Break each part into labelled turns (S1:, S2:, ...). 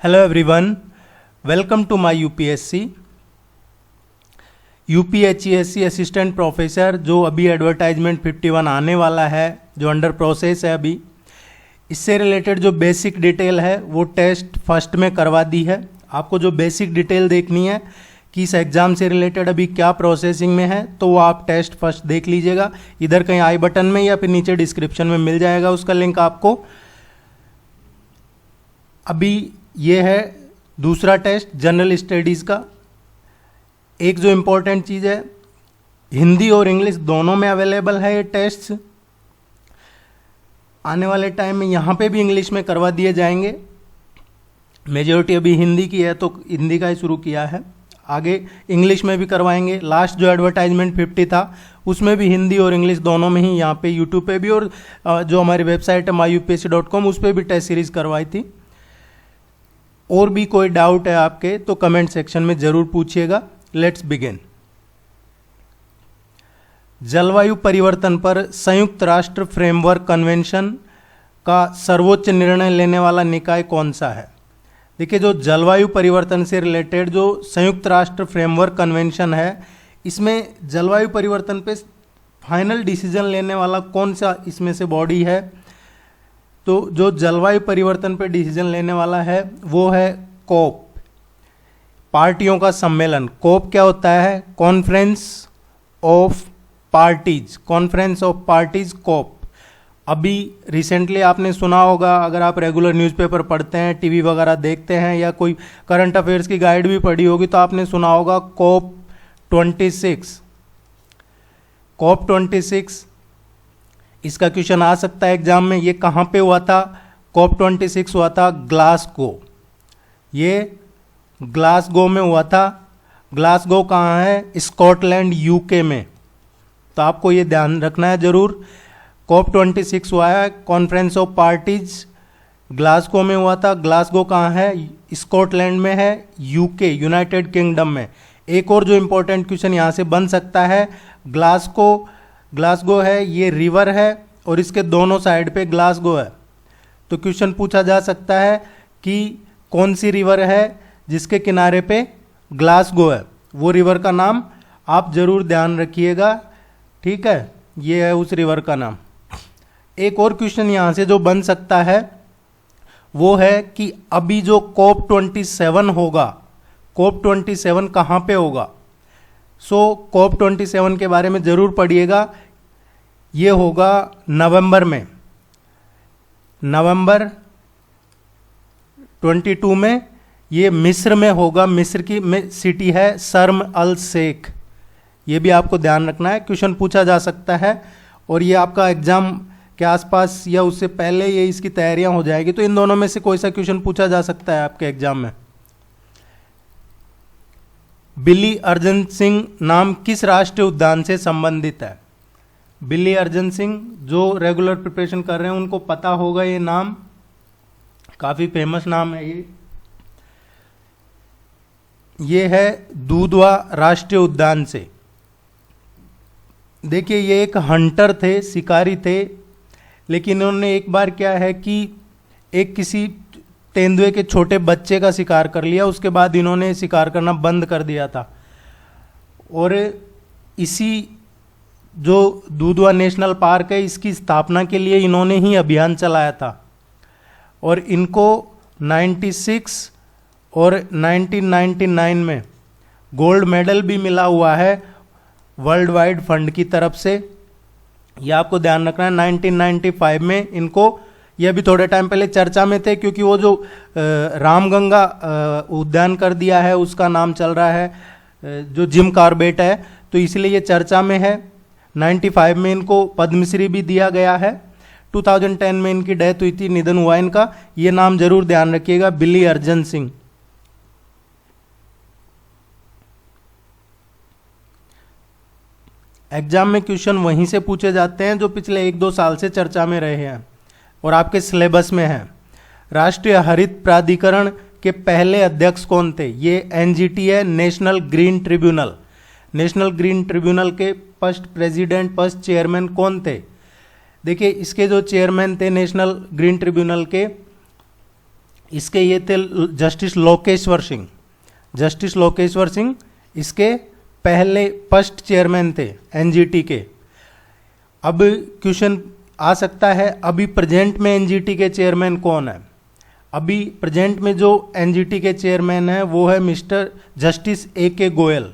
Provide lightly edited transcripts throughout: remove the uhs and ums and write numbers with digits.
S1: Hello everyone, welcome to my UPSC UPHESC assistant professor. जो अभी advertisement 51 आने वाला है, जो अंडर प्रोसेस है अभी, इससे रिलेटेड जो बेसिक डिटेल है वो टेस्ट फर्स्ट में करवा दी है। आपको जो बेसिक डिटेल देखनी है कि इस एग्ज़ाम से रिलेटेड अभी क्या प्रोसेसिंग में है, तो वो आप टेस्ट फर्स्ट देख लीजिएगा। इधर कहीं आई बटन में या फिर नीचे डिस्क्रिप्शन में मिल जाएगा उसका लिंक आपको। अभी ये है दूसरा टेस्ट जनरल स्टडीज़ का। एक जो इम्पोर्टेंट चीज़ है, हिंदी और इंग्लिश दोनों में अवेलेबल है ये टेस्ट। आने वाले टाइम में यहाँ पे भी इंग्लिश में करवा दिए जाएंगे। मेजॉरिटी अभी हिंदी की है तो हिंदी का ही शुरू किया है, आगे इंग्लिश में भी करवाएंगे। लास्ट जो एडवर्टाइजमेंट 50 था उसमें भी हिंदी और इंग्लिश दोनों में ही यहाँ पे यूट्यूब पे भी और जो हमारी वेबसाइट है myupsc.com उस पर भी टेस्ट सीरीज़ करवाई थी। और भी कोई डाउट है आपके तो कमेंट सेक्शन में ज़रूर पूछिएगा। Let's begin. जलवायु परिवर्तन पर संयुक्त राष्ट्र फ्रेमवर्क कन्वेंशन का सर्वोच्च निर्णय लेने वाला निकाय कौन सा है? देखिए, जो जलवायु परिवर्तन से रिलेटेड जो संयुक्त राष्ट्र फ्रेमवर्क कन्वेंशन है, इसमें जलवायु परिवर्तन पे फाइनल डिसीजन लेने वाला कौन सा इसमें से बॉडी है? तो जो जलवायु परिवर्तन पे डिसीजन लेने वाला है वो है कोप, पार्टियों का सम्मेलन। कोप क्या होता है? Conference of parties, conference of parties COP. अभी रिसेंटली आपने सुना होगा, अगर आप रेगुलर न्यूज़पेपर पढ़ते हैं, टीवी वगैरह देखते हैं या कोई करंट अफेयर्स की गाइड भी पढ़ी होगी तो आपने सुना होगा कोप 26। कोप 26 इसका क्वेश्चन आ सकता है एग्जाम में। ये कहाँ पे हुआ था? कोप 26 हुआ था ग्लासगो। ये ग्लासगो में हुआ था। ग्लासगो कहाँ है? स्कॉटलैंड, यूके में। तो आपको ये ध्यान रखना है ज़रूर। कोप 26 हुआ है, कॉन्फ्रेंस ऑफ पार्टीज ग्लासगो में हुआ था। ग्लासगो कहाँ है? स्कॉटलैंड में है, यूके, यूनाइटेड किंगडम में। एक और जो इम्पोर्टेंट क्वेश्चन यहाँ से बन सकता है, ग्लासगो है, ये रिवर है और इसके दोनों साइड पे ग्लासगो है। तो क्वेश्चन पूछा जा सकता है कि कौन सी रिवर है जिसके किनारे पे ग्लासगो है, वो रिवर का नाम आप ज़रूर ध्यान रखिएगा। ठीक है, ये है उस रिवर का नाम। एक और क्वेश्चन यहाँ से जो बन सकता है वो है कि अभी जो कोप 27 होगा, कोप 27 कहाँ पे होगा? कोप 27 के बारे में ज़रूर पढ़िएगा। ये होगा नवंबर में, नवंबर 22 में। ये मिस्र में होगा। मिस्र की सिटी है शर्म अल शेख। ये भी आपको ध्यान रखना है, क्वेश्चन पूछा जा सकता है। और ये आपका एग्ज़ाम के आसपास या उससे पहले ये इसकी तैयारियां हो जाएगी, तो इन दोनों में से कोई सा क्वेश्चन पूछा जा सकता है आपके एग्जाम में। बिली अर्जन सिंह नाम किस राष्ट्रीय उद्यान से संबंधित है? बिली अर्जन सिंह जो रेगुलर प्रिपरेशन कर रहे हैं उनको पता होगा ये नाम, काफ़ी फेमस नाम है ये है दूधवा राष्ट्रीय उद्यान से। देखिए, ये एक हंटर थे, शिकारी थे, लेकिन इन्होंने एक बार क्या है कि एक किसी तेंदुए के छोटे बच्चे का शिकार कर लिया। उसके बाद इन्होंने शिकार करना बंद कर दिया था। और इसी जो दूधवा नेशनल पार्क है, इसकी स्थापना के लिए इन्होंने ही अभियान चलाया था। और इनको 96 और 1999 में गोल्ड मेडल भी मिला हुआ है वर्ल्ड वाइड फंड की तरफ से। ये आपको ध्यान रखना है। 1995 में इनको, ये भी थोड़े टाइम पहले चर्चा में थे क्योंकि वो जो रामगंगा उद्यान कर दिया है उसका नाम चल रहा है जो जिम कॉर्बेट है, तो इसलिए ये चर्चा में है। 95 में इनको पद्मश्री भी दिया गया है। 2010 में इनकी डेथ हुई थी, निधन हुआ इनका। ये नाम जरूर ध्यान रखिएगा, बिली अर्जन सिंह। एग्जाम में क्वेश्चन वहीं से पूछे जाते हैं जो पिछले 1-2 साल से चर्चा में रहे हैं और आपके सिलेबस में हैं। राष्ट्रीय हरित प्राधिकरण के पहले अध्यक्ष कौन थे? ये एनजीटी है, national green tribunal. National green tribunal के फर्स्ट प्रेसिडेंट, फर्स्ट चेयरमैन कौन थे? देखिए, इसके जो चेयरमैन थे नेशनल ग्रीन ट्रिब्यूनल के, इसके ये थे जस्टिस लोकेश्वर सिंह। जस्टिस लोकेश्वर सिंह इसके पहले फर्स्ट चेयरमैन थे एनजीटी के। अब क्वेश्चन आ सकता है अभी प्रेजेंट में एनजीटी के चेयरमैन कौन है। अभी प्रेजेंट में जो एनजीटी के चेयरमैन है वो है मिस्टर जस्टिस ए के गोयल।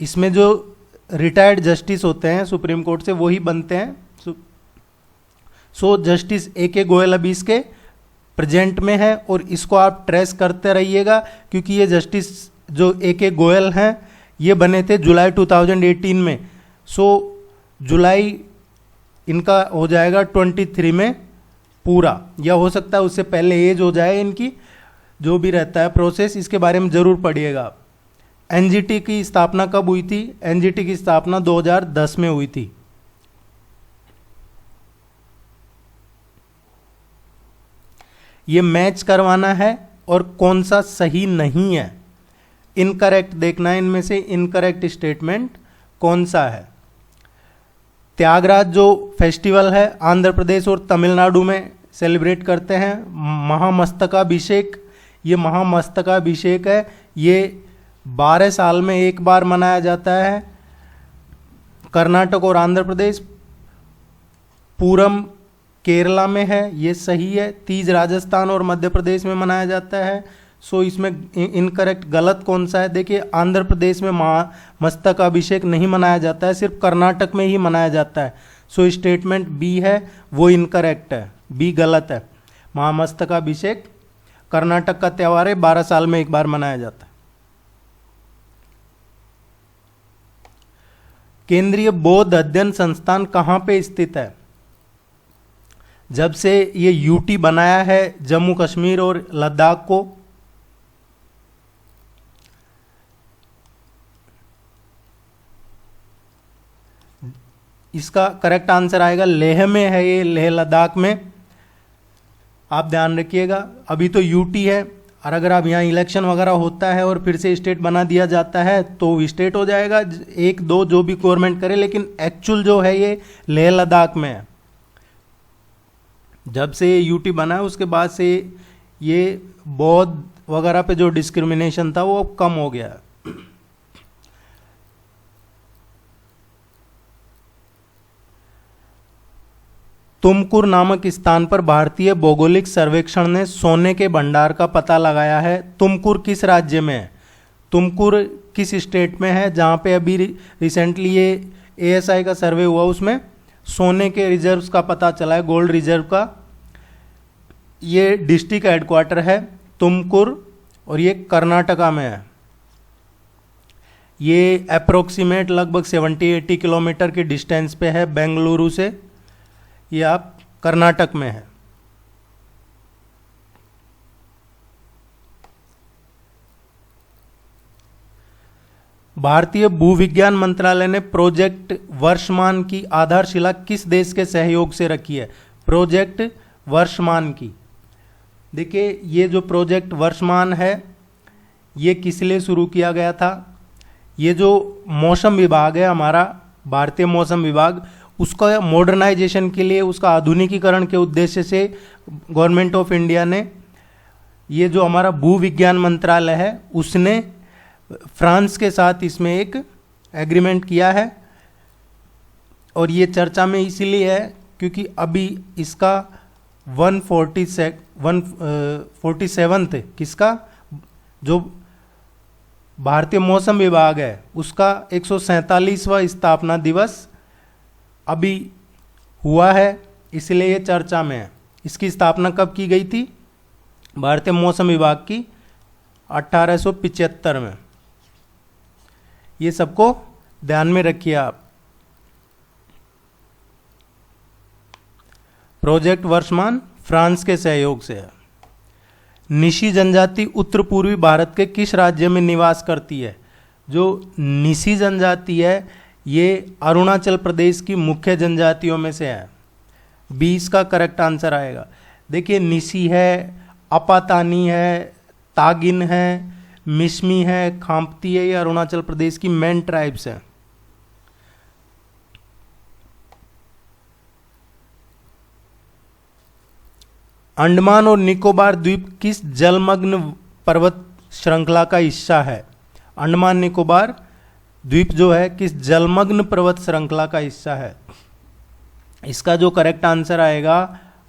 S1: इसमें जो रिटायर्ड जस्टिस होते हैं सुप्रीम कोर्ट से वही बनते हैं। सो जस्टिस ए के गोयल अभी इसके प्रेजेंट में है और इसको आप ट्रेस करते रहिएगा क्योंकि ये जस्टिस जो ए के गोयल हैं ये बने थे जुलाई 2018 में। सो जुलाई इनका हो जाएगा 23 में पूरा, या हो सकता है उससे पहले एज हो जाए इनकी, जो भी रहता है प्रोसेस, इसके बारे में ज़रूर पढ़िएगा। एनजीटी की स्थापना कब हुई थी? एनजीटी की स्थापना 2010 में हुई थी। ये मैच करवाना है और कौन सा सही नहीं है, इनकरेक्ट देखना है, इनमें से इनकरेक्ट स्टेटमेंट कौन सा है। त्यागराज जो फेस्टिवल है आंध्र प्रदेश और तमिलनाडु में सेलिब्रेट करते हैं, महामस्तकाभिषेक, ये महामस्तकाभिषेक है, ये 12 साल में एक बार मनाया जाता है। कर्नाटक और आंध्र प्रदेश, पूरम केरला में है, ये सही है। तीज राजस्थान और मध्य प्रदेश में मनाया जाता है। सो इसमें इनकरेक्ट गलत कौन सा है? देखिए आंध्र प्रदेश में महामस्तकाभिषेक नहीं मनाया जाता है, सिर्फ कर्नाटक में ही मनाया जाता है। सो स्टेटमेंट बी है वो इनकरेक्ट है, बी गलत है। महामस्तकाभिषेक कर्नाटक का त्यौहार है, 12 साल में एक बार मनाया जाता है। केंद्रीय बौद्ध अध्ययन संस्थान कहाँ पे स्थित है? जब से ये यूटी बनाया है जम्मू कश्मीर और लद्दाख को, इसका करेक्ट आंसर आएगा लेह में है, ये लेह लद्दाख में, आप ध्यान रखिएगा। अभी तो यूटी है और अगर आप यहाँ इलेक्शन वगैरह होता है और फिर से स्टेट बना दिया जाता है तो स्टेट हो जाएगा, 1-2 जो भी गवर्नमेंट करे, लेकिन एक्चुअल जो है ये लेह लद्दाख में है। जब से यूटी बना है उसके बाद से ये बौद्ध वगैरह पे जो डिस्क्रिमिनेशन था वो अब कम हो गया है। तुमकुर नामक स्थान पर भारतीय भौगोलिक सर्वेक्षण ने सोने के भंडार का पता लगाया है। तुमकुर किस राज्य में है? तुमकुर किस स्टेट में है? जहाँ पे अभी रिसेंटली ये एएसआई का सर्वे हुआ उसमें सोने के रिजर्व्स का पता चला है, गोल्ड रिजर्व का। ये डिस्ट्रिक्ट हेडक्वार्टर है तुमकुर और ये कर्नाटका में है। ये अप्रोक्सीमेट लगभग 70-80 किलोमीटर के डिस्टेंस पे है बेंगलुरु से। ये आप कर्नाटक में है। भारतीय भूविज्ञान मंत्रालय ने प्रोजेक्ट वर्षमान की आधारशिला किस देश के सहयोग से रखी है? प्रोजेक्ट वर्षमान की, देखिए ये जो प्रोजेक्ट वर्षमान है ये किस लिए शुरू किया गया था? ये जो मौसम विभाग है हमारा, भारतीय मौसम विभाग, उसका मॉडर्नाइजेशन के लिए, उसका आधुनिकीकरण के उद्देश्य से गवर्नमेंट ऑफ इंडिया ने, ये जो हमारा भू विज्ञान मंत्रालय है उसने फ्रांस के साथ इसमें एक एग्रीमेंट किया है। और ये चर्चा में इसीलिए है क्योंकि अभी इसका 147th किसका, जो भारतीय मौसम विभाग है उसका 147वां स्थापना दिवस अभी हुआ है, इसलिए ये चर्चा में है। इसकी स्थापना कब की गई थी? भारतीय मौसम विभाग की 1875 में। ये सबको ध्यान में रखिए आप। प्रोजेक्ट वर्षमान फ्रांस के सहयोग से है। निशी जनजाति उत्तर पूर्वी भारत के किस राज्य में निवास करती है? जो निशी जनजाति है ये अरुणाचल प्रदेश की मुख्य जनजातियों में से है। 20 का करेक्ट आंसर आएगा। देखिए निशी है, अपातानी है, तागिन है, मिश्मी है, खाम्पती है, ये अरुणाचल प्रदेश की मेन ट्राइब्स हैं। अंडमान और निकोबार द्वीप किस जलमग्न पर्वत श्रृंखला का हिस्सा है? अंडमान निकोबार द्वीप जो है किस जलमग्न पर्वत श्रृंखला का हिस्सा है? इसका जो करेक्ट आंसर आएगा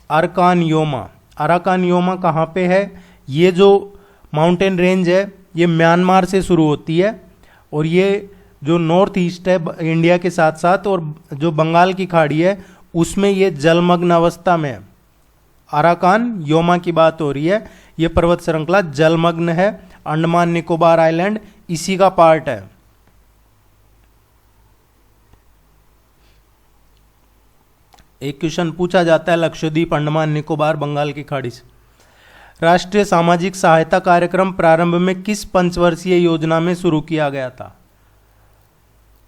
S1: अरकान योमा। अराकान योमा कहाँ पे है? ये जो माउंटेन रेंज है ये म्यांमार से शुरू होती है और ये जो नॉर्थ ईस्ट है इंडिया के साथ साथ और जो बंगाल की खाड़ी है उसमें ये जलमग्न अवस्था में है। अराकान योमा की बात हो रही है। ये पर्वत श्रृंखला जलमग्न है। अंडमान निकोबार आइलैंड इसी का पार्ट है। एक क्वेश्चन पूछा जाता है लक्षद्वीप, अंडमान निकोबार, बंगाल की खाड़ी से। राष्ट्रीय सामाजिक सहायता कार्यक्रम प्रारंभ में किस पंचवर्षीय योजना में शुरू किया गया था?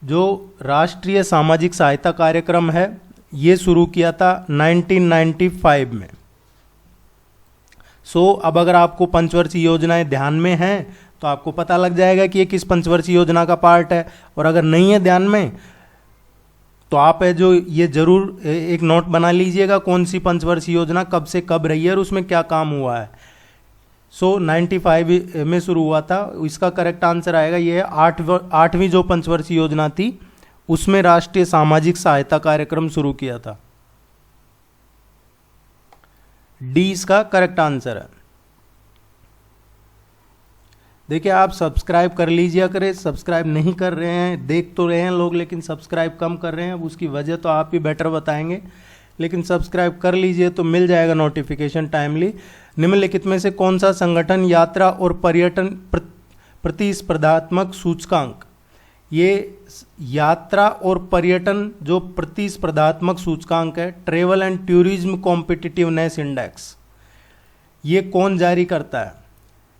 S1: जो राष्ट्रीय सामाजिक सहायता कार्यक्रम है ये शुरू किया था 1995 में। अब अगर आपको पंचवर्षीय योजनाएं ध्यान में हैं तो आपको पता लग जाएगा कि ये किस पंचवर्षीय योजना का पार्ट है, और अगर नहीं है ध्यान में तो आप है जो ये जरूर एक नोट बना लीजिएगा कौन सी पंचवर्षीय योजना कब से कब रही है और उसमें क्या काम हुआ है। 95 में शुरू हुआ था। इसका करेक्ट आंसर आएगा ये है आठवीं जो पंचवर्षीय योजना थी उसमें राष्ट्रीय सामाजिक सहायता कार्यक्रम शुरू किया था। डी इसका करेक्ट आंसर है। देखिए आप सब्सक्राइब कर लीजिए करें, सब्सक्राइब नहीं कर रहे हैं, देख तो रहे हैं लोग लेकिन सब्सक्राइब कम कर रहे हैं। अब उसकी वजह तो आप ही बेटर बताएंगे, लेकिन सब्सक्राइब कर लीजिए तो मिल जाएगा नोटिफिकेशन टाइमली। निम्नलिखित में से कौन सा संगठन यात्रा और पर्यटन प्रतिस्पर्धात्मक सूचकांक, ये यात्रा और पर्यटन जो प्रतिस्पर्धात्मक सूचकांक है, travel and tourism competitiveness index, ये कौन जारी करता है?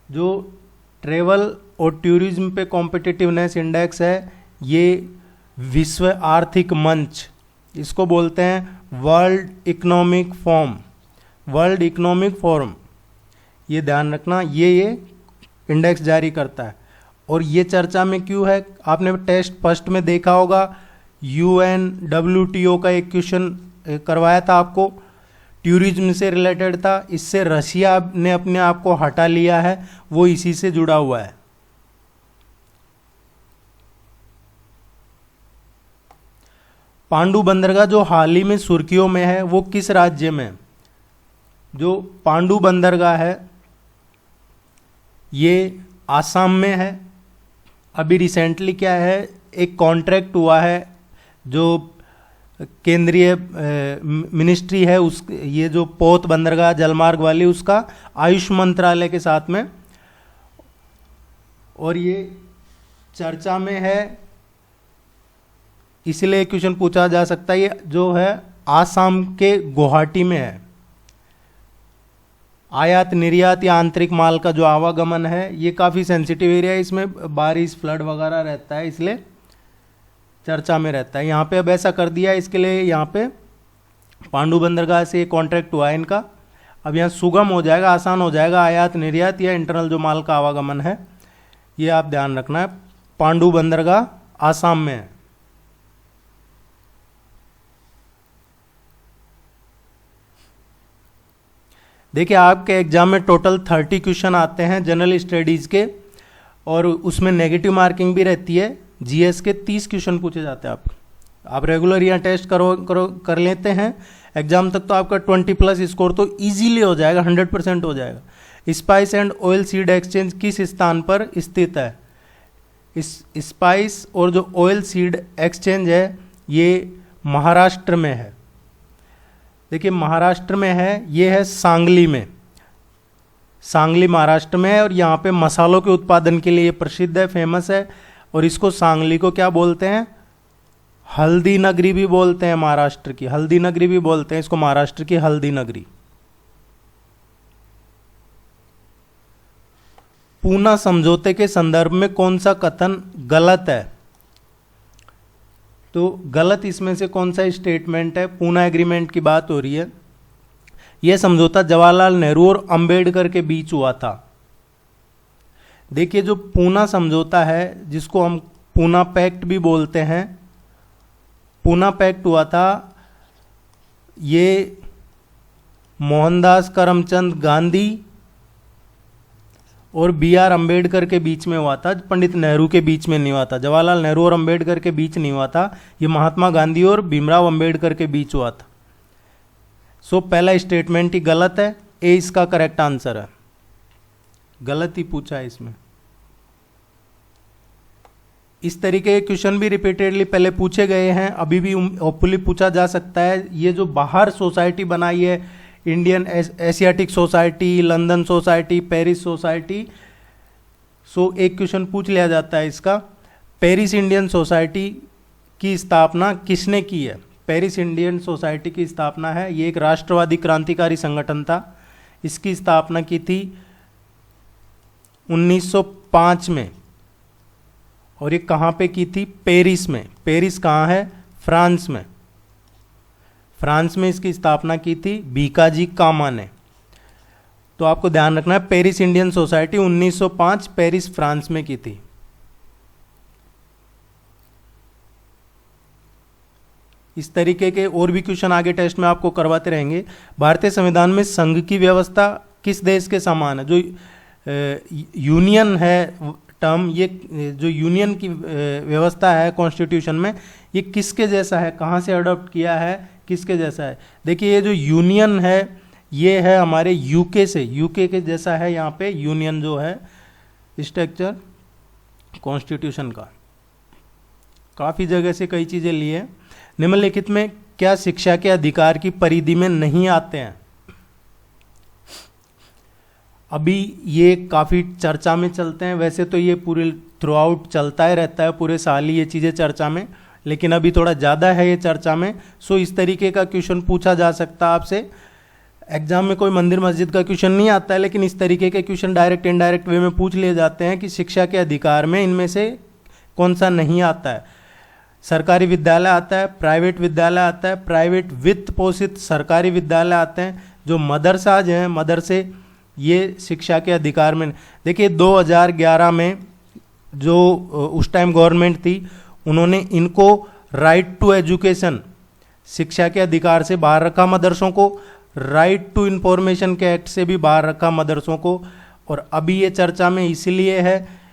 S1: जो ट्रेवल और टूरिज्म पे कॉम्पिटिटिवनेस इंडेक्स है ये विश्व आर्थिक मंच, इसको बोलते हैं वर्ल्ड इकोनॉमिक फोरम, ये ध्यान रखना, ये इंडेक्स जारी करता है। और ये चर्चा में क्यों है? आपने टेस्ट फर्स्ट में देखा होगा, UNWTO का एक क्वेश्चन करवाया था आपको, टूरिज्म से रिलेटेड था। इससे रशिया ने अपने आप को हटा लिया है, वो इसी से जुड़ा हुआ है। पांडु बंदरगाह जो हाल ही में सुर्खियों में है वो किस राज्य में? जो पांडु बंदरगाह है ये आसाम में है। अभी रिसेंटली क्या है, एक कॉन्ट्रैक्ट हुआ है जो केंद्रीय मिनिस्ट्री है उस, ये जो पोत बंदरगाह जलमार्ग वाली, उसका आयुष मंत्रालय के साथ में, और ये चर्चा में है। इसलिए क्वेश्चन पूछा जा सकता है, ये जो है आसाम के गुवाहाटी में है। आयात निर्यात या आंतरिक माल का जो आवागमन है ये काफ़ी सेंसिटिव एरिया है, इसमें बारिश फ्लड वगैरह रहता है, इसलिए चर्चा में रहता है। यहाँ पे अब ऐसा कर दिया है, इसके लिए यहाँ पे पांडु बंदरगाह से कॉन्ट्रैक्ट हुआ है इनका। अब यहाँ सुगम हो जाएगा, आसान हो जाएगा आयात निर्यात या इंटरनल जो माल का आवागमन है, ये आप ध्यान रखना है। पांडु बंदरगाह आसाम में है। देखिए आपके एग्जाम में टोटल 30 क्वेश्चन आते हैं जनरल स्टडीज़ के, और उसमें नेगेटिव मार्किंग भी रहती है। जीएस के 30 क्वेश्चन पूछे जाते हैं। आप रेगुलर यहाँ टेस्ट कर लेते हैं एग्जाम तक तो आपका 20+ स्कोर तो इजीली हो जाएगा, 100% हो जाएगा। Spice and oil seed exchange किस स्थान पर स्थित है? इस स्पाइस और जो ऑयल सीड एक्सचेंज है ये महाराष्ट्र में है। देखिए महाराष्ट्र में है, ये है सांगली में, सांगली महाराष्ट्र में है, और यहाँ पे मसालों के उत्पादन के लिए प्रसिद्ध है, फेमस है। और इसको सांगली को क्या बोलते हैं? हल्दी नगरी भी बोलते हैं, महाराष्ट्र की हल्दी नगरी भी बोलते हैं इसको, महाराष्ट्र की हल्दी नगरी। पूना समझौते के संदर्भ में कौन सा कथन गलत है? तो गलत इसमें से कौन सा स्टेटमेंट है? पूना एग्रीमेंट की बात हो रही है। यह समझौता जवाहरलाल नेहरू और अंबेडकर के बीच हुआ था। देखिए जो पूना समझौता है, जिसको हम पूना पैक्ट भी बोलते हैं, पूना पैक्ट हुआ था, ये मोहनदास करमचंद गांधी और बी आर अम्बेडकर के बीच में हुआ था, पंडित नेहरू के बीच में नहीं हुआ था। जवाहरलाल नेहरू और अम्बेडकर के बीच नहीं हुआ था, ये महात्मा गांधी और भीमराव अम्बेडकर के बीच हुआ था। सो पहला स्टेटमेंट ही गलत है, ए इसका करेक्ट आंसर है। गलत ही पूछा है इसमें। इस तरीके के क्वेश्चन भी रिपीटेडली पहले पूछे गए हैं, अभी भी होपफुली पूछा जा सकता है। ये जो बाहर सोसाइटी बनाई है, Indian Asiatic society, London society, Paris society, so एक क्वेश्चन पूछ लिया जाता है इसका, पेरिस इंडियन सोसाइटी की स्थापना किसने की है? पेरिस इंडियन सोसाइटी की स्थापना है, ये एक राष्ट्रवादी क्रांतिकारी संगठन था। इसकी स्थापना की थी 1905 में, और ये कहाँ पे की थी? पेरिस में। पेरिस कहाँ है? फ्रांस में। फ्रांस में इसकी स्थापना की थी भीकाजी कामा ने। तो आपको ध्यान रखना है, Paris Indian society 1905 Paris France में की थी। इस तरीके के और भी क्वेश्चन आगे टेस्ट में आपको करवाते रहेंगे। भारतीय संविधान में संघ की व्यवस्था किस देश के समान है? जो यूनियन है टर्म, ये जो यूनियन की व्यवस्था है कॉन्स्टिट्यूशन में, ये किसके जैसा है? कहाँ से अडॉप्ट किया है? किसके जैसा है? देखिए, ये जो यूनियन है ये है हमारे यूके से, यूके के जैसा है यहाँ पे यूनियन जो है स्ट्रक्चर कॉन्स्टिट्यूशन का। काफ़ी जगह से कई चीज़ें ली है। निम्नलिखित में क्या शिक्षा के अधिकार की परिधि में नहीं आते हैं? अभी ये काफ़ी चर्चा में चलते हैं, वैसे तो ये पूरे थ्रू आउट चलता ही रहता है, पूरे साल ही ये चीज़ें चर्चा में, लेकिन अभी थोड़ा ज़्यादा है ये चर्चा में। सो इस तरीके का क्वेश्चन पूछा जा सकता है आपसे। एग्जाम में कोई मंदिर मस्जिद का क्वेश्चन नहीं आता है, लेकिन इस तरीके के क्वेश्चन डायरेक्ट इनडायरेक्ट वे में पूछ लिए जाते हैं कि शिक्षा के अधिकार में इनमें से कौन सा नहीं आता है। सरकारी विद्यालय आता है, प्राइवेट विद्यालय आता है, प्राइवेट वित्त पोषित सरकारी विद्यालय आते हैं, जो मदरसाज हैं, मदरसे, ये शिक्षा के अधिकार में। देखिए 2011 में जो उस टाइम गवर्नमेंट थी, उन्होंने इनको राइट टू एजुकेशन, शिक्षा के अधिकार से बाहर रखा मदरसों को, राइट टू इंफॉर्मेशन के एक्ट से भी बाहर रखा मदरसों को। और अभी ये चर्चा में इसलिए है,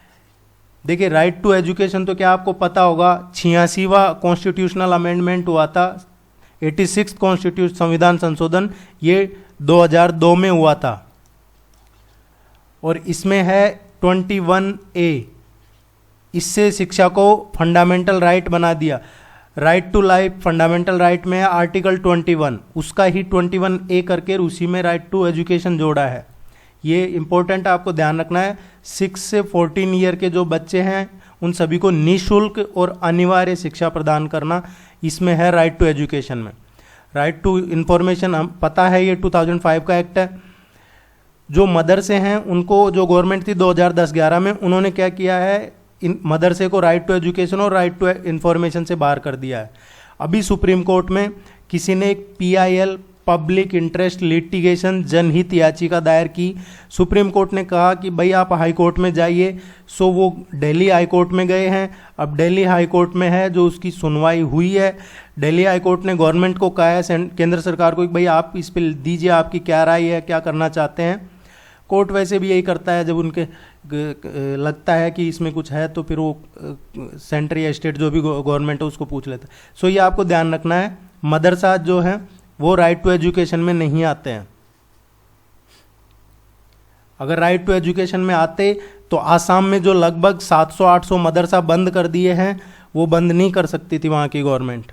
S1: देखिए राइट टू एजुकेशन तो क्या आपको पता होगा, 86वां कॉन्स्टिट्यूशनल अमेंडमेंट हुआ था, 86 कॉन्स्टिट्यूशन संविधान संशोधन, ये 2002 में हुआ था। और इसमें है 21A, इससे शिक्षा को फंडामेंटल राइट बना दिया। Right to life fundamental right में है आर्टिकल 21, उसका ही 21A करके उसी में राइट टू एजुकेशन जोड़ा है। ये इंपॉर्टेंट आपको ध्यान रखना है। 6 से 14 ईयर के जो बच्चे हैं उन सभी को निःशुल्क और अनिवार्य शिक्षा प्रदान करना, इसमें है राइट टू एजुकेशन में। राइट टू इंफॉर्मेशन हम पता है, ये 2005 का एक्ट है। जो मदरसे हैं उनको, जो गवर्नमेंट थी 2010-11 में, उन्होंने क्या किया है, इन मदरसे को राइट टू एजुकेशन और राइट टू इंफॉर्मेशन से बाहर कर दिया है। अभी सुप्रीम कोर्ट में किसी ने एक PIL पब्लिक इंटरेस्ट लिटिगेशन जनहित याचिका दायर की। सुप्रीम कोर्ट ने कहा कि भाई आप हाई कोर्ट में जाइए। सो वो दिल्ली हाई कोर्ट में गए हैं। अब दिल्ली हाई कोर्ट में है जो उसकी सुनवाई हुई है। दिल्ली हाई कोर्ट ने गवर्नमेंट को कहा है, केंद्र सरकार को, कि भाई आप इस पर दीजिए, आपकी क्या राय है, क्या करना चाहते हैं। कोर्ट वैसे भी यही करता है, जब उनके लगता है कि इसमें कुछ है तो फिर वो सेंटर या स्टेट जो भी गवर्नमेंट है उसको पूछ लेता है। सो ये आपको ध्यान रखना है, मदरसा जो है वो राइट टू एजुकेशन में नहीं आते हैं। अगर राइट टू एजुकेशन में आते तो आसाम में जो लगभग 700-800 मदरसा बंद कर दिए हैं, वो बंद नहीं कर सकती थी वहां की गवर्नमेंट।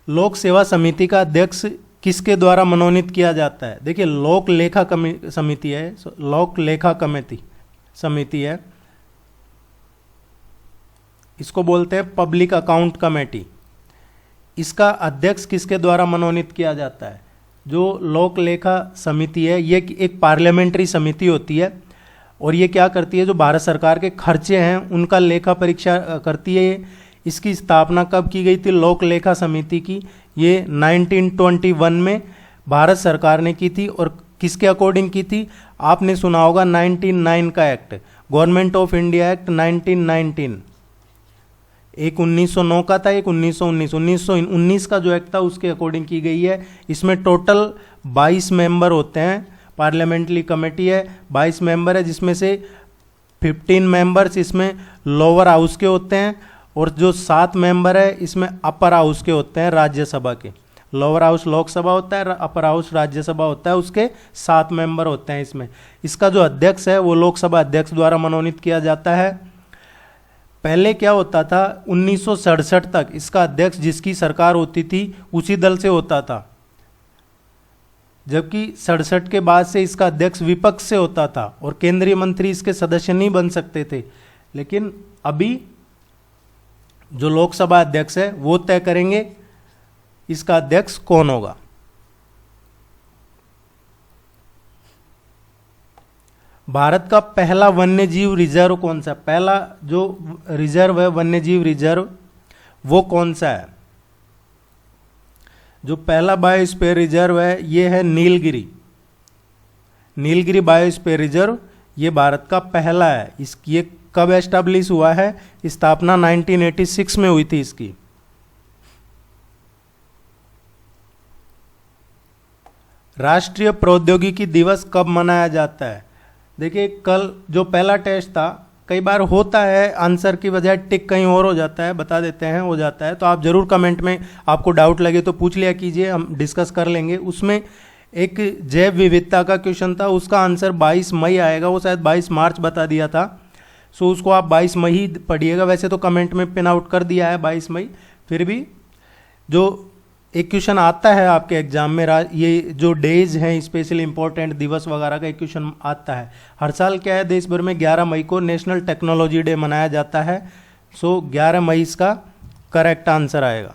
S1: लोक सेवा समिति का अध्यक्ष किसके द्वारा मनोनीत किया जाता है? देखिए लोक लेखा समिति है, लोक लेखा कमेटी समिति है, इसको बोलते हैं पब्लिक अकाउंट कमेटी। इसका अध्यक्ष किसके द्वारा मनोनीत किया जाता है? जो लोक लेखा समिति है, ये एक पार्लियामेंट्री समिति होती है और ये क्या करती है, जो भारत सरकार के खर्चे हैं उनका लेखा परीक्षा करती है। इसकी स्थापना कब की गई थी लोक लेखा समिति की? ये 1921 में भारत सरकार ने की थी। और किसके अकॉर्डिंग की थी? आपने सुना होगा 1909 का act, government of India act 1919। एक 1909 का था, एक 1919। 1919 का जो एक्ट था उसके अकॉर्डिंग की गई है। इसमें टोटल 22 मेंबर होते हैं, पार्लियामेंट्री कमेटी है, 22 मेंबर है, जिसमें से 15 मेंबर्स इसमें लोअर हाउस के होते हैं और जो 7 मेंबर है इसमें अपर हाउस के होते हैं, राज्यसभा के। लोअर हाउस लोकसभा होता है, अपर हाउस राज्यसभा होता है, उसके 7 मेंबर होते हैं इसमें। इसका जो अध्यक्ष है वो लोकसभा अध्यक्ष द्वारा मनोनीत किया जाता है। पहले क्या होता था, 1967 तक इसका अध्यक्ष जिसकी सरकार होती थी उसी दल से होता था, जबकि 67 के बाद से इसका अध्यक्ष विपक्ष से होता था और केंद्रीय मंत्री इसके सदस्य नहीं बन सकते थे। लेकिन अभी जो लोकसभा अध्यक्ष है वो तय करेंगे इसका अध्यक्ष कौन होगा। भारत का पहला वन्यजीव रिजर्व कौन सा, पहला जो रिजर्व है वन्यजीव रिजर्व वो कौन सा है। जो पहला बायोस्फीयर रिजर्व है ये है नीलगिरी। नीलगिरी बायोस्फीयर रिजर्व ये भारत का पहला है। ये कब एस्टैब्लिश हुआ है, स्थापना 1986 में हुई थी इसकी। राष्ट्रीय प्रौद्योगिकी दिवस कब मनाया जाता है। देखिए कल जो पहला टेस्ट था, कई बार होता है आंसर की बजाय टिक कहीं और हो जाता है, बता देते हैं हो जाता है, तो आप जरूर कमेंट में आपको डाउट लगे तो पूछ लिया कीजिए, हम डिस्कस कर लेंगे। उसमें एक जैव विविधता का क्वेश्चन था, उसका आंसर 22 मई आएगा, वो शायद 22 मार्च बता दिया था। सो उसको आप 22 मई ही पढ़िएगा, वैसे तो कमेंट में पिन आउट कर दिया है 22 मई। फिर भी जो एक क्वेश्चन आता है आपके एग्जाम में, ये जो डेज हैं स्पेशली इंपॉर्टेंट दिवस वगैरह का एक क्वेश्चन आता है हर साल। क्या है, देश भर में 11 मई को नेशनल टेक्नोलॉजी डे मनाया जाता है। सो 11 मई इसका करेक्ट आंसर आएगा।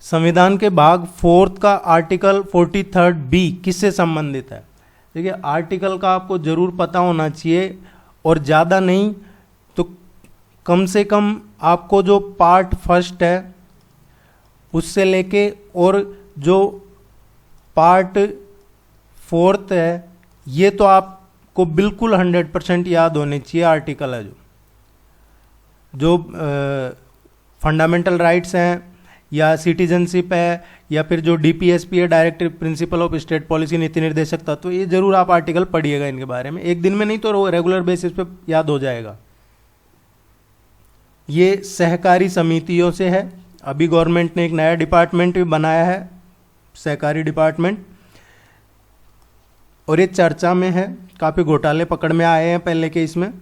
S1: संविधान के भाग 4 का आर्टिकल 43 बी किससे संबंधित है। देखिए आर्टिकल का आपको जरूर पता होना चाहिए और ज़्यादा नहीं तो कम से कम आपको जो पार्ट फर्स्ट है उससे लेके और जो पार्ट फोर्थ है ये तो आपको बिल्कुल 100% याद होने चाहिए। आर्टिकल है जो फंडामेंटल राइट्स हैं या सिटीजनशिप है या फिर जो डीपीएसपी है, directive principle of state policy, नीति निर्देशक तत्व, तो ये जरूर आप आर्टिकल पढ़िएगा इनके बारे में, एक दिन में नहीं तो रेगुलर बेसिस पे याद हो जाएगा। ये सहकारी समितियों से है। अभी गवर्नमेंट ने एक नया डिपार्टमेंट भी बनाया है, सहकारी डिपार्टमेंट, और ये चर्चा में है। काफ़ी घोटाले पकड़ में आए हैं पहले के इसमें,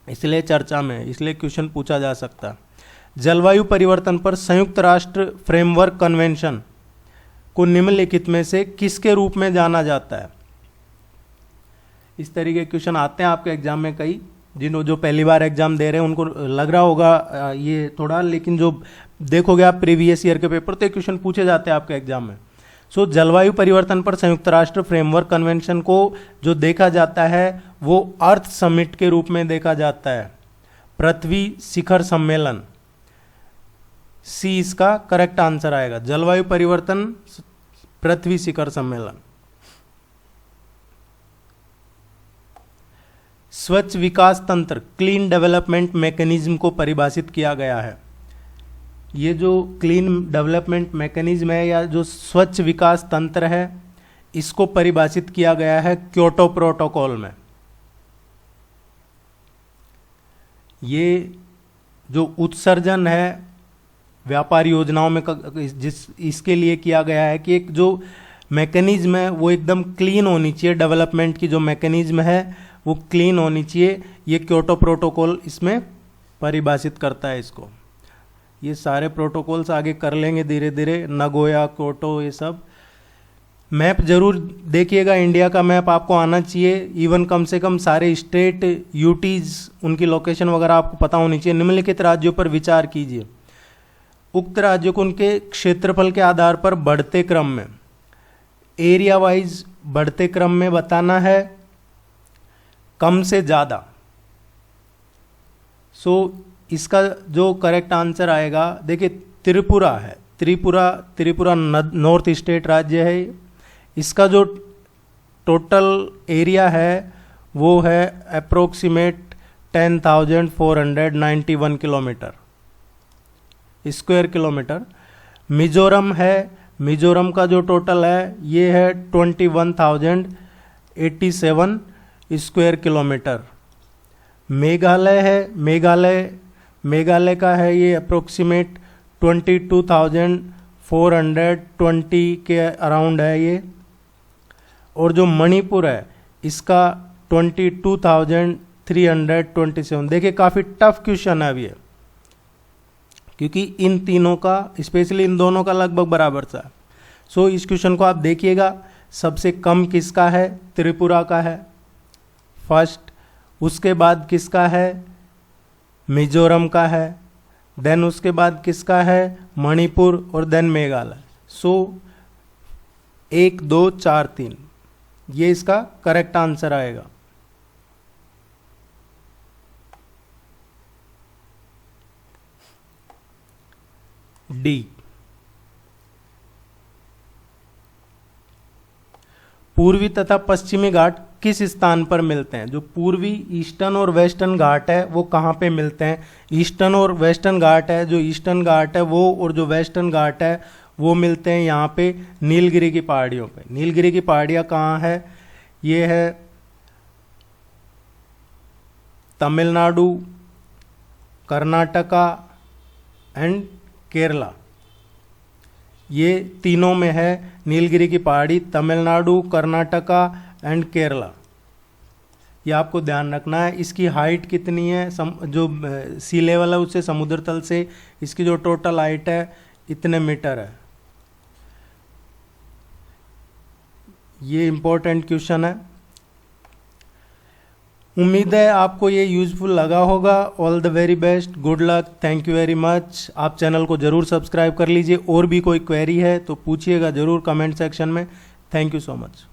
S1: इसलिए चर्चा में है, इसलिए क्वेश्चन पूछा जा सकता है। जलवायु परिवर्तन पर संयुक्त राष्ट्र फ्रेमवर्क कन्वेंशन को निम्नलिखित में से किसके रूप में जाना जाता है। इस तरीके के क्वेश्चन आते हैं आपके एग्जाम में कई, जो पहली बार एग्जाम दे रहे हैं उनको लग रहा होगा ये थोड़ा, लेकिन जो देखोगे आप प्रीवियस ईयर के पेपर तो क्वेश्चन पूछे जाते हैं आपके एग्जाम में। सो जलवायु परिवर्तन पर संयुक्त राष्ट्र फ्रेमवर्क कन्वेंशन को जो देखा जाता है वो अर्थ समिट के रूप में देखा जाता है, पृथ्वी शिखर सम्मेलन। सी इसका करेक्ट आंसर आएगा, जलवायु परिवर्तन पृथ्वी शिखर सम्मेलन। स्वच्छ विकास तंत्र क्लीन डेवलपमेंट मैकेनिज्म को परिभाषित किया गया है। ये जो क्लीन डेवलपमेंट मैकेनिज्म है या जो स्वच्छ विकास तंत्र है इसको परिभाषित किया गया है क्योटो प्रोटोकॉल में। ये जो उत्सर्जन है व्यापार योजनाओं में इसके लिए किया गया है कि एक जो मैकेनिज्म है वो एकदम क्लीन होनी चाहिए, डेवलपमेंट की जो मैकेनिज्म है वो क्लीन होनी चाहिए। ये क्योटो प्रोटोकॉल इसमें परिभाषित करता है इसको। ये सारे प्रोटोकॉल्स आगे कर लेंगे धीरे धीरे, नगोया, क्योटो, ये सब। मैप जरूर देखिएगा, इंडिया का मैप आपको आना चाहिए, इवन कम से कम सारे स्टेट यूटीज उनकी लोकेशन वगैरह आपको पता होनी चाहिए। निम्नलिखित राज्यों पर विचार कीजिए। उक्त राज्यों को उनके क्षेत्रफल के आधार पर बढ़ते क्रम में, एरिया वाइज बढ़ते क्रम में बताना है, कम से ज़्यादा। सो इसका जो करेक्ट आंसर आएगा, देखिए त्रिपुरा है, त्रिपुरा नॉर्थ स्टेट राज्य है। इसका जो टोटल एरिया है वो है approximate 10,491 kilometre square kilometre. Mizoram है, मिजोरम का जो टोटल है ये है 21,087 स्क्वायर किलोमीटर। मेघालय है, मेघालय का है ये अप्रोक्सीमेट 22,420 के अराउंड है ये। और जो मणिपुर है इसका 22,327। देखिए काफ़ी टफ क्वेश्चन है अभी, क्योंकि इन तीनों का, स्पेशली इन दोनों का लगभग बराबर सा है। सो इस क्वेश्चन को आप देखिएगा, सबसे कम किसका है? त्रिपुरा का है फर्स्ट, उसके बाद किसका है? मिजोरम का है, देन उसके बाद किसका है? मणिपुर, और देन मेघालय। सो 1 2 4 3 ये इसका करेक्ट आंसर आएगा। डी। पूर्वी तथा पश्चिमी घाट किस स्थान पर मिलते हैं? जो पूर्वी ईस्टर्न और वेस्टर्न घाट है वो कहाँ पे मिलते हैं? ईस्टर्न और वेस्टर्न घाट है, जो ईस्टर्न घाट है वो और जो वेस्टर्न घाट है वो मिलते हैं यहाँ पे नीलगिरी की पहाड़ियों पे। नीलगिरी की पहाड़ियाँ कहाँ है? ये है तमिलनाडु, कर्नाटका एंड केरला, ये तीनों में है नीलगिरी की पहाड़ी, तमिलनाडु, कर्नाटका एंड केरला। ये आपको ध्यान रखना है। इसकी हाइट कितनी है? जो सी लेवल है उससे, समुद्र तल से इसकी जो टोटल हाइट है इतने मीटर है। ये इंपॉर्टेंट क्वेश्चन है। उम्मीद है आपको ये यूजफुल लगा होगा। All the very best, good luck, thank you very much. आप चैनल को ज़रूर सब्सक्राइब कर लीजिए। और भी कोई क्वेरी है तो पूछिएगा ज़रूर कमेंट सेक्शन में। Thank you so much.